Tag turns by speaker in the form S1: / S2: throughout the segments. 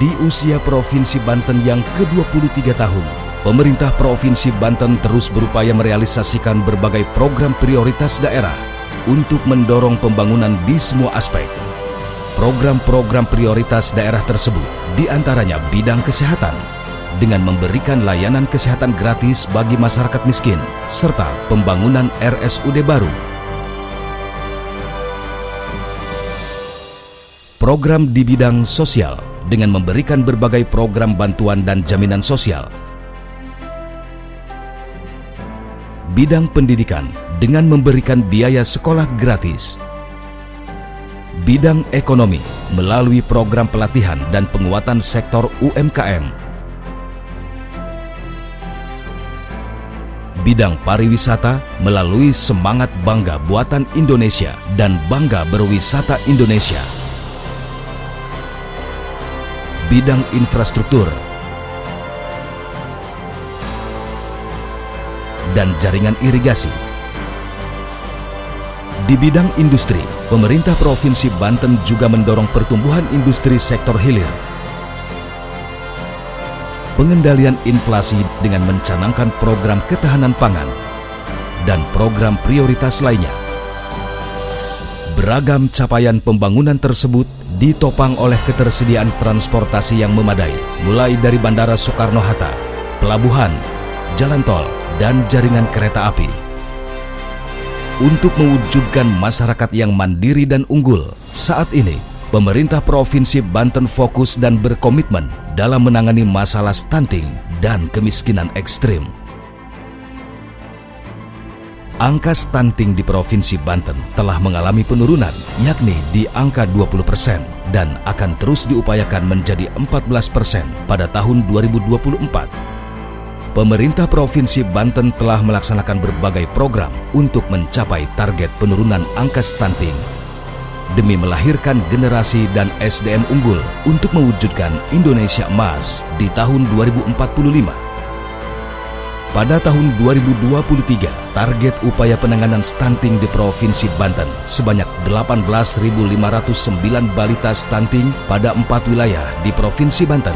S1: Di usia Provinsi Banten yang ke-23 tahun, pemerintah Provinsi Banten terus berupaya merealisasikan berbagai program prioritas daerah untuk mendorong pembangunan di semua aspek. Program-program prioritas daerah tersebut diantaranya bidang kesehatan, dengan memberikan layanan kesehatan gratis bagi masyarakat miskin, serta pembangunan RSUD baru. Program di bidang sosial, dengan memberikan berbagai program bantuan dan jaminan sosial. Bidang pendidikan, dengan memberikan biaya sekolah gratis. Bidang ekonomi, melalui program pelatihan dan penguatan sektor UMKM. Bidang pariwisata, melalui semangat bangga buatan Indonesia dan bangga berwisata Indonesia. Bidang infrastruktur dan jaringan irigasi. Di bidang industri, pemerintah Provinsi Banten juga mendorong pertumbuhan industri sektor hilir. Pengendalian inflasi dengan mencanangkan program ketahanan pangan dan program prioritas lainnya. Beragam capaian pembangunan tersebut ditopang oleh ketersediaan transportasi yang memadai, mulai dari Bandara Soekarno-Hatta, pelabuhan, jalan tol, dan jaringan kereta api. Untuk mewujudkan masyarakat yang mandiri dan unggul, saat ini pemerintah Provinsi Banten fokus dan berkomitmen dalam menangani masalah stunting dan kemiskinan ekstrim. Angka stunting di Provinsi Banten telah mengalami penurunan, yakni di angka 20% dan akan terus diupayakan menjadi 14% pada tahun 2024. Pemerintah Provinsi Banten telah melaksanakan berbagai program untuk mencapai target penurunan angka stunting demi melahirkan generasi dan SDM unggul untuk mewujudkan Indonesia Emas di tahun 2045. Pada tahun 2023, target upaya penanganan stunting di Provinsi Banten sebanyak 18.509 balita stunting pada 4 wilayah di Provinsi Banten.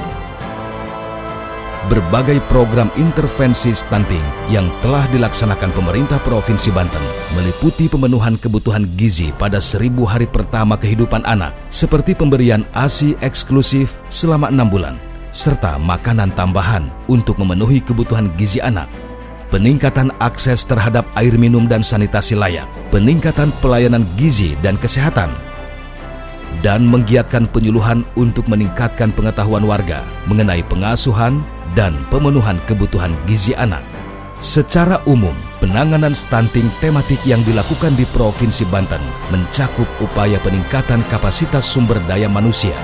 S1: Berbagai program intervensi stunting yang telah dilaksanakan pemerintah Provinsi Banten meliputi pemenuhan kebutuhan gizi pada 1000 hari pertama kehidupan anak, seperti pemberian ASI eksklusif selama 6 bulan, serta makanan tambahan untuk memenuhi kebutuhan gizi anak, peningkatan akses terhadap air minum dan sanitasi layak, peningkatan pelayanan gizi dan kesehatan, dan menggiatkan penyuluhan untuk meningkatkan pengetahuan warga mengenai pengasuhan dan pemenuhan kebutuhan gizi anak. Secara umum, penanganan stunting tematik yang dilakukan di Provinsi Banten mencakup upaya peningkatan kapasitas sumber daya manusia,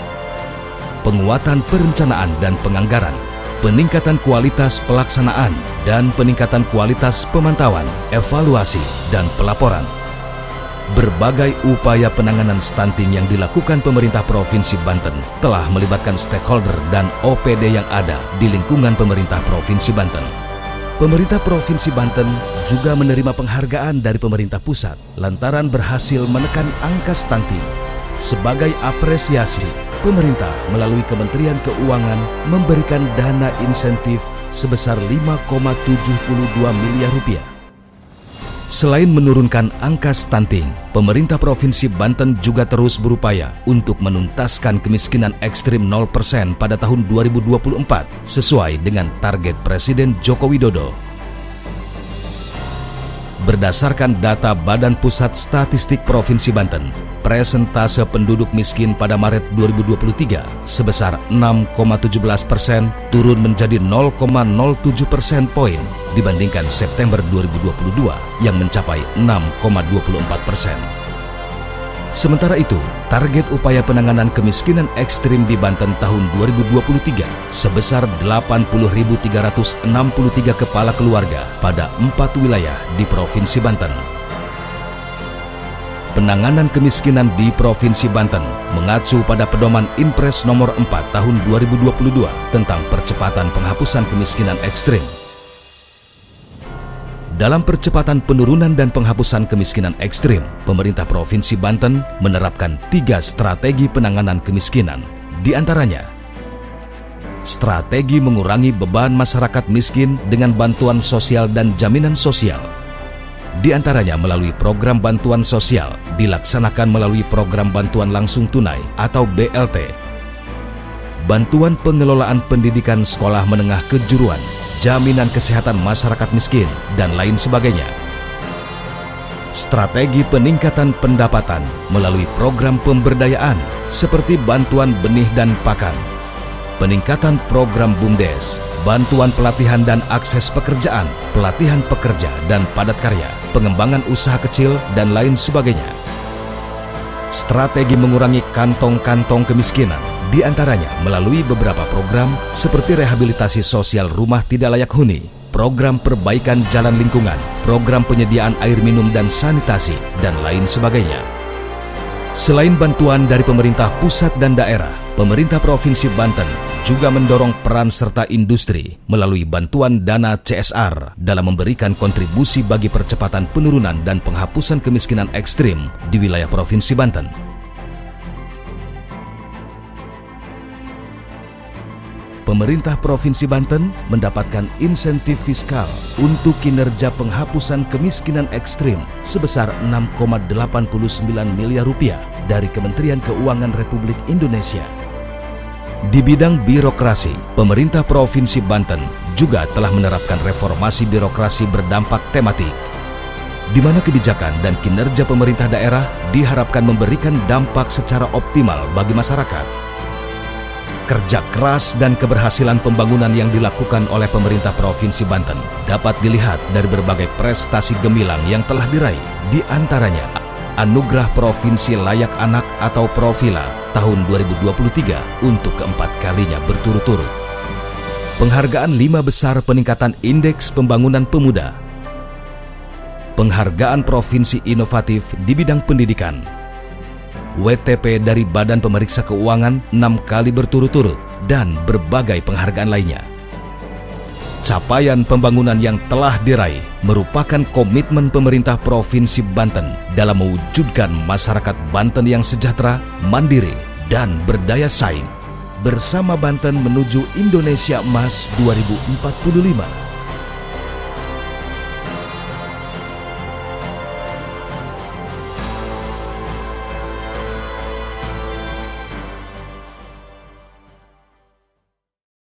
S1: penguatan perencanaan dan penganggaran, peningkatan kualitas pelaksanaan, dan peningkatan kualitas pemantauan, evaluasi, dan pelaporan. Berbagai upaya penanganan stunting yang dilakukan pemerintah Provinsi Banten telah melibatkan stakeholder dan OPD yang ada di lingkungan pemerintah Provinsi Banten. Pemerintah Provinsi Banten juga menerima penghargaan dari pemerintah pusat lantaran berhasil menekan angka stunting. Sebagai apresiasi, pemerintah melalui Kementerian Keuangan memberikan dana insentif sebesar 5,72 miliar rupiah. Selain menurunkan angka stunting, pemerintah Provinsi Banten juga terus berupaya untuk menuntaskan kemiskinan ekstrim 0% pada tahun 2024 sesuai dengan target Presiden Joko Widodo. Berdasarkan data Badan Pusat Statistik Provinsi Banten, presentase penduduk miskin pada Maret 2023 sebesar 6,17% turun menjadi 0,07% poin dibandingkan September 2022 yang mencapai 6,24%. Sementara itu, target upaya penanganan kemiskinan ekstrim di Banten tahun 2023 sebesar 80.363 kepala keluarga pada 4 wilayah di Provinsi Banten. Penanganan kemiskinan di Provinsi Banten mengacu pada pedoman Impres nomor 4 tahun 2022 tentang percepatan penghapusan kemiskinan ekstrim. Dalam percepatan penurunan dan penghapusan kemiskinan ekstrim, pemerintah Provinsi Banten menerapkan 3 strategi penanganan kemiskinan. Di antaranya, Strategi mengurangi beban masyarakat miskin dengan bantuan sosial dan jaminan sosial. Di antaranya melalui program bantuan sosial dilaksanakan melalui program bantuan langsung tunai atau BLT, bantuan pengelolaan pendidikan sekolah menengah kejuruan, jaminan kesehatan masyarakat miskin, dan lain sebagainya. Strategi peningkatan pendapatan melalui program pemberdayaan seperti bantuan benih dan pakan, peningkatan program BUMDes, bantuan pelatihan dan akses pekerjaan, pelatihan pekerja dan padat karya, pengembangan usaha kecil, dan lain sebagainya. Strategi mengurangi kantong-kantong kemiskinan, di antaranya melalui beberapa program seperti rehabilitasi sosial rumah tidak layak huni, program perbaikan jalan lingkungan, program penyediaan air minum dan sanitasi, dan lain sebagainya. Selain bantuan dari pemerintah pusat dan daerah, pemerintah Provinsi Banten juga mendorong peran serta industri melalui bantuan dana CSR dalam memberikan kontribusi bagi percepatan penurunan dan penghapusan kemiskinan ekstrim di wilayah Provinsi Banten. Pemerintah Provinsi Banten mendapatkan insentif fiskal untuk kinerja penghapusan kemiskinan ekstrim sebesar 6,89 miliar rupiah dari Kementerian Keuangan Republik Indonesia. Di bidang birokrasi, pemerintah Provinsi Banten juga telah menerapkan reformasi birokrasi berdampak tematik, di mana kebijakan dan kinerja pemerintah daerah diharapkan memberikan dampak secara optimal bagi masyarakat. Kerja keras dan keberhasilan pembangunan yang dilakukan oleh pemerintah Provinsi Banten dapat dilihat dari berbagai prestasi gemilang yang telah diraih, di antaranya Anugerah Provinsi Layak Anak atau Profila tahun 2023 untuk keempat kalinya berturut-turut. Penghargaan 5 besar peningkatan Indeks Pembangunan Pemuda. Penghargaan Provinsi Inovatif di bidang pendidikan. WTP dari Badan Pemeriksa Keuangan 6 kali berturut-turut, dan berbagai penghargaan lainnya. Capaian pembangunan yang telah diraih merupakan komitmen pemerintah Provinsi Banten dalam mewujudkan masyarakat Banten yang sejahtera, mandiri, dan berdaya saing bersama Banten menuju Indonesia Emas 2045.